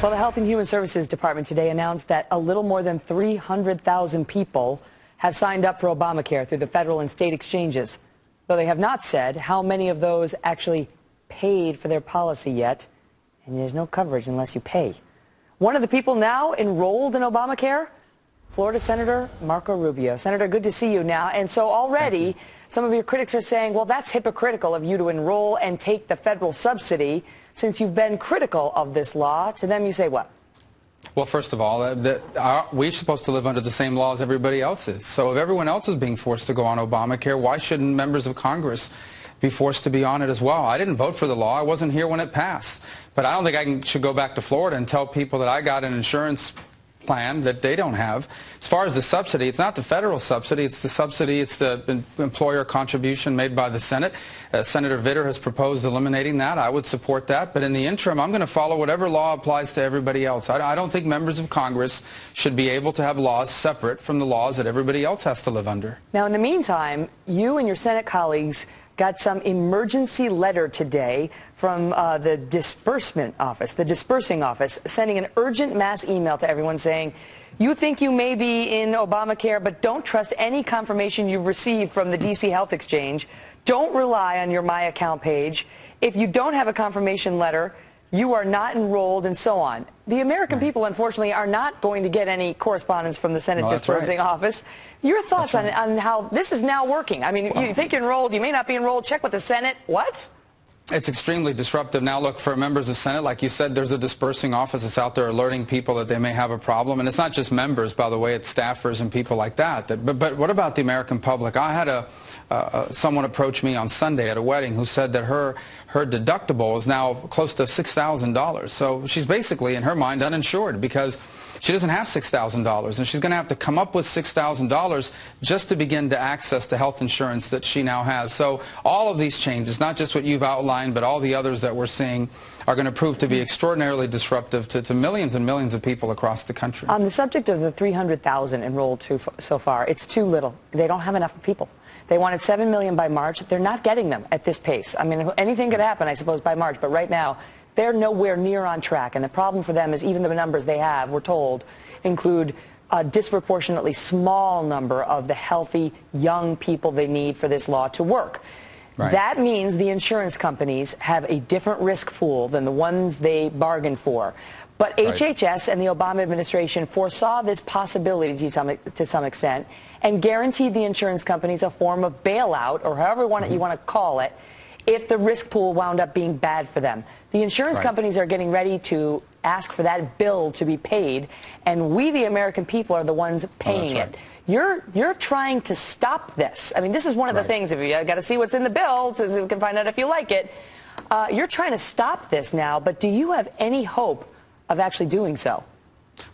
Well, the Health and Human Services Department today announced that a little more than 300,000 people have signed up for Obamacare through the federal and state exchanges, though they have not said how many of those actually paid for their policy yet, and there's no coverage unless you pay. One of the people now enrolled in Obamacare, Florida Senator Marco Rubio. Senator, good to see you now. And so already some of your critics are saying, well, that's hypocritical of you to enroll and take the federal subsidy since you've been critical of this law. To them, you say what? Well, first of all, we're supposed to live under the same laws everybody else is. So if everyone else is being forced to go on Obamacare, why shouldn't members of Congress be forced to be on it as well? I didn't vote for the law. I wasn't here when it passed. But I don't think I should go back to Florida and tell people that I got an insurance plan that they don't have. As far as the subsidy, it's not the federal subsidy, it's the subsidy, it's the employer contribution made by the Senate. Senator Vitter has proposed eliminating that. I would support that, but in the interim, I'm going to follow whatever law applies to everybody else. I don't think members of Congress should be able to have laws separate from the laws that everybody else has to live under. Now, in the meantime, you and your Senate colleagues got some emergency letter today from the disbursing office, sending an urgent mass email to everyone saying, you think you may be in Obamacare, but don't trust any confirmation you've received from the D.C. Health Exchange. Don't rely on your My Account page. If you don't have a confirmation letter, you are not enrolled, and so on. The American people, unfortunately, are not going to get any correspondence from the Senate disbursing office. Your thoughts on how this is now working? I mean, you think you're enrolled, you may not be enrolled. Check with the Senate. What? It's extremely disruptive. Now, look, for members of Senate, like you said, there's a disbursing office that's out there alerting people that they may have a problem. And it's not just members, by the way, it's staffers and people like that. But what about the American public? I had someone approach me on Sunday at a wedding who said that her deductible is now close to $6,000. So she's basically, in her mind, uninsured because she doesn't have $6,000, and she's going to have to come up with $6,000 just to begin to access the health insurance that she now has. So all of these changes, not just what you've outlined, but all the others that we're seeing, are going to prove to be extraordinarily disruptive to millions and millions of people across the country. On the subject of the 300,000 enrolled so far, it's too little. They don't have enough people. They wanted 7 million by March. They're not getting them at this pace. I mean, anything could happen, I suppose, by March, but right now, they're nowhere near on track. And the problem for them is even the numbers they have, we're told, include a disproportionately small number of the healthy young people they need for this law to work. Right. That means the insurance companies have a different risk pool than the ones they bargained for. But HHS and the Obama administration foresaw this possibility to some extent and guaranteed the insurance companies a form of bailout, or however you want to call it, if the risk pool wound up being bad for them. The insurance companies are getting ready to ask for that bill to be paid, and we, the American people, are the ones paying it. You're trying to stop this. I mean, this is one of the things, if you got to see what's in the bill so we can find out if you like it. You're trying to stop this now, but do you have any hope of actually doing so?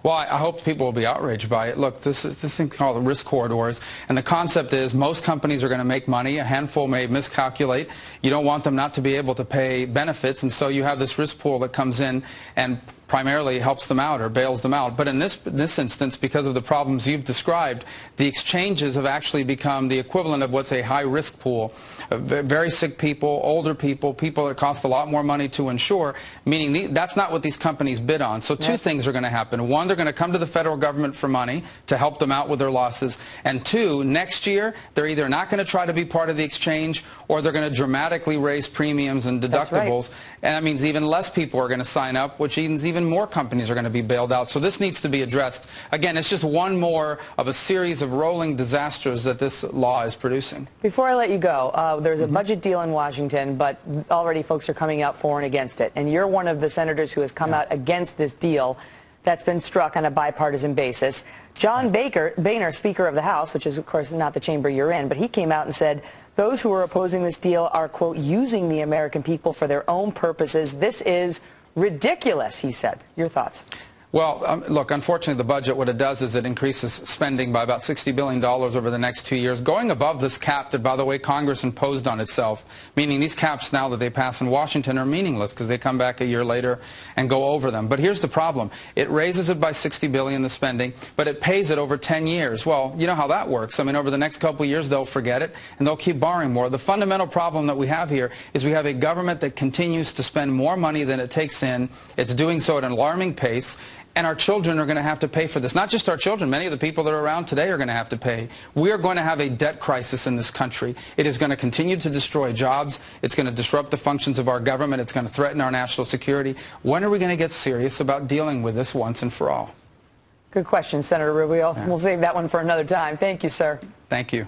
Well, I hope people will be outraged by it. Look, this thing called the risk corridors, and the concept is most companies are going to make money. A handful may miscalculate. You don't want them not to be able to pay benefits, and so you have this risk pool that comes in and primarily helps them out or bails them out. But in this instance, because of the problems you've described, the exchanges have actually become the equivalent of what's a high-risk pool. Very sick people, older people, people that cost a lot more money to insure, meaning that's not what these companies bid on. So two things are going to happen. One, they're going to come to the federal government for money to help them out with their losses. And two, next year, they're either not going to try to be part of the exchange or they're going to dramatically raise premiums and deductibles. And that means even less people are going to sign up, which means even more companies are going to be bailed out. So this needs to be addressed. Again, it's just one more of a series of rolling disasters that this law is producing. Before I let you go, there's a budget deal in Washington, but already folks are coming out for and against it. And you're one of the senators who has come out against this deal that's been struck on a bipartisan basis. John Boehner, Speaker of the House, which is, of course, not the chamber you're in, but he came out and said those who are opposing this deal are, quote, using the American people for their own purposes. This is ridiculous, he said. Your thoughts? Well, look, unfortunately, the budget, what it does is it increases spending by about $60 billion over the next 2 years, going above this cap that, by the way, Congress imposed on itself, meaning these caps now that they pass in Washington are meaningless because they come back a year later and go over them. But here's the problem. It raises it by $60 billion, the spending, but it pays it over 10 years. Well, you know how that works. I mean, over the next couple of years, they'll forget it, and they'll keep borrowing more. The fundamental problem that we have here is we have a government that continues to spend more money than it takes in. It's doing so at an alarming pace. And our children are going to have to pay for this. Not just our children. Many of the people that are around today are going to have to pay. We are going to have a debt crisis in this country. It is going to continue to destroy jobs. It's going to disrupt the functions of our government. It's going to threaten our national security. When are we going to get serious about dealing with this once and for all? Good question, Senator Rubio. We'll save that one for another time. Thank you, sir. Thank you.